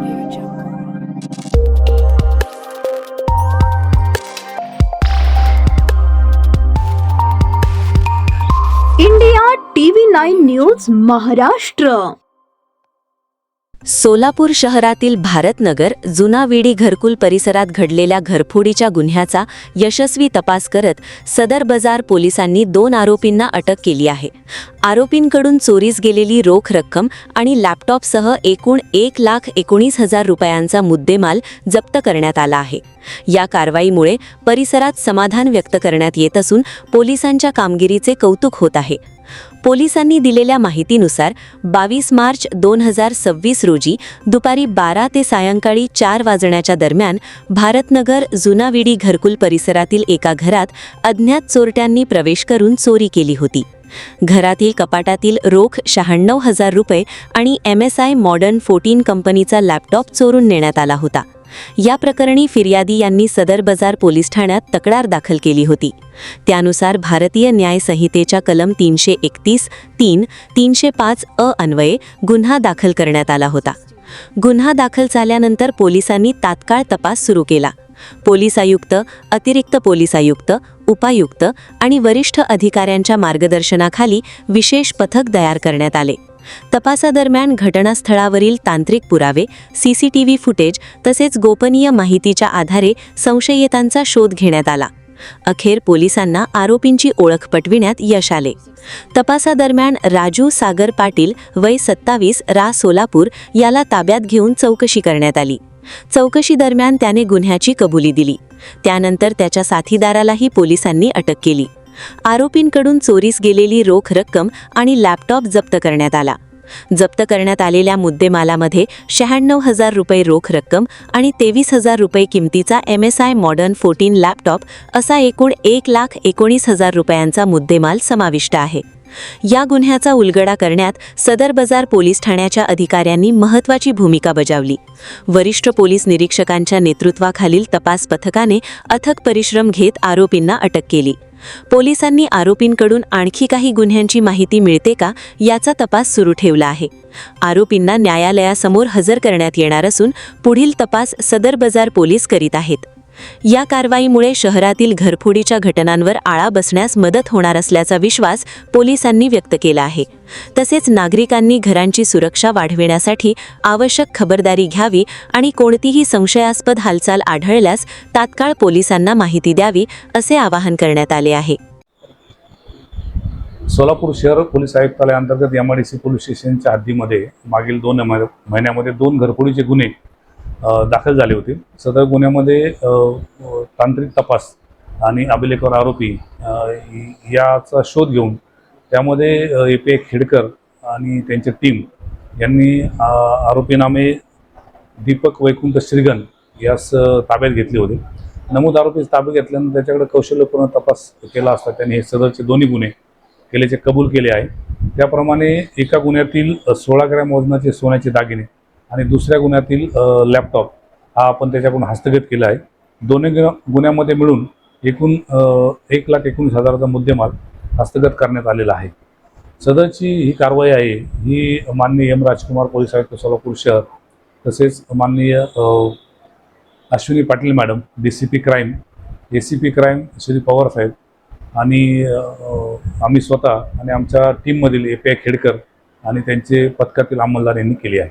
Audio Jungle. India TV9 news Maharashtra. Solapur शहरातील भारतनगर जुना विडी घरकुल परिसरात घडलेल्या घरफोडीच्या गुन्ह्याचा यशस्वी तपास करत सदर बाजार पोलिसांनी 2 आरोपींना अटक केली आहे. आरोपींकडून चोरीस गेलेली रोख रक्कम आणि लॅपटॉपसह एकूण 1,19,000 रुपयांचा मुद्देमाल जप्त करण्यात आला आहे. या कारवाईमुळे परिसरात समाधान व्यक्त करण्यात येत असून पोलिसांच्या कामगिरीचे कौतुक होत आहे. पोलिसांनी दिलेल्या माहितीनुसार 22 मार्च 2026 रोजी दुपारी 12 ते सायंकाळी 4 वाजण्याच्या दरम्यान भारतनगर जुना विडी घरकुल परिसरातील एका घरात अज्ञात चोरट्यांनी प्रवेश करून चोरी केली होती. घरातील कपाटातील रोख 96,000 रुपये आणि MSI मॉडर्न 14 कंपनीचा लॅपटॉप चोरून नेण्यात आला होता. या प्रकरणी फिर्यादी यांनी सदर बाजार पोलीस ठाण्यात तक्रार दाखल केली होती. त्यानुसार भारतीय न्याय संहितेच्या कलम 331(3), 305(अ) अन्वये गुन्हा दाखल करण्यात आला होता. गुन्हा दाखल झाल्यानंतर पोलिसांनी तात्काळ तपास सुरू केला. पोलीस आयुक्त, अतिरिक्त पोलीस आयुक्त, उपायुक्त आणि वरिष्ठ अधिकाऱ्यांच्या मार्गदर्शनाखाली विशेष पथक तयार करण्यात आले. तपासादरम्यान घटनास्थळावरील तांत्रिक पुरावे, CCTV फुटेज तसेच गोपनीय माहितीच्या आधारे संशयितांचा शोध घेण्यात आला. अखेर पोलिसांना आरोपींची ओळख पटविण्यात यश आले. तपासादरम्यान राजू सागर पाटील वय 27 रा सोलापूर याला ताब्यात घेऊन चौकशी करण्यात आली. चौकशी दरम्यान त्याने गुन्ह्याची कबुली दिली. त्यानंतर त्याच्या साथीदारालाही पोलिसांनी अटक केली. आरोपींकडून चोरीस गेलेली रोख रक्कम आणि लॅपटॉप जप्त करण्यात आला. जप्त करण्यात आलेल्या मुद्देमालामध्ये 96,000 रुपये रोख रक्कम आणि 23,000 रुपये किमतीचा MSI मॉडर्न 14 लॅपटॉप असा एकूण 1,19,000 रुपयांचा मुद्देमाल समाविष्ट आहे. या गुन्ह्याचा उलगडा करण्यात सदर बाजार पोलीस ठाण्याच्या अधिकाऱ्यांनी महत्त्वाची भूमिका बजावली. वरिष्ठ पोलीस निरीक्षकांच्या नेतृत्वाखालील तपास पथकाने अथक परिश्रम घेत आरोपींना अटक केली. पोलिसांनी आरोपींकडून आणखी काही गुन्ह्यांची माहिती मिळते का याचा तपास सुरू ठेवला आहे. आरोपींना न्यायालयासमोर हजर करण्यात येणार असून पुढील तपास सदर बाजार पोलीस करीत आहेत. या कारवाईमुळे शहरातील घरफोडीच्या घटनांवर आळा बसण्यास मदत होणार असल्याचा विश्वास पोलिसांनी व्यक्त केला आहे. तसेच नागरिकांनी घरांची सुरक्षा वाढविण्यासाठी आवश्यक खबरदारी घ्यावी आणि कोणतीही संशयास्पद हालचाल आढळल्यास तात्काळ पोलिसांना माहिती द्यावी असे आवाहन करण्यात आले आहे. सोलापूर शहर पोलीस आयुक्तालयाअंतर्गत MIDC पोलीस स्टेशनच्या हद्दीमध्ये मागील 2 महिन्यामध्ये 2 घरफोडीचे गुन्हे दाखल झाले होते. सदर गुन्ह्यामध्ये तांत्रिक तपास आणि अभिलेखावर आरोपी याचा शोध घेऊन त्यामध्ये API खेडकर आणि त्यांची टीम यांनी आरोपी नामे दीपक वैकुंठ श्रीगन यास ताब्यात घेतले होते. नमूद आरोपीस ताब्यात घेतल्यानंतर त्याच्याकडे कौशल्यपूर्ण तपास केला असता त्यांनी हे सदरचे दोन्ही गुन्हे केल्याचे कबूल केले आहे. त्याप्रमाणे एका गुन्ह्यातील 16 ग्रॅम वजनाचे सोन्याचे दागिने आणि दुसऱ्या गुन्ह्यातील लॅपटॉप हा आपण त्याच्याकडून हस्तगत केला आहे. दोन्ही गुन्ह्यामध्ये मिळून एकूण 1,19,000चा मुद्देमाल हस्तगत करण्यात आलेला आहे. सदरची ही कारवाई आहे ही माननीय M. राजकुमार पोलीस आयुक्त सोलापूर शहर तसेच माननीय Ashwini Patil madam DCP crime, ACP crime Shri Pawar साहेब आणि आम्ही स्वतः आणि आमच्या टीममधील API खेडकर आणि त्यांचे पथकातील अंमलदार यांनी केली आहे.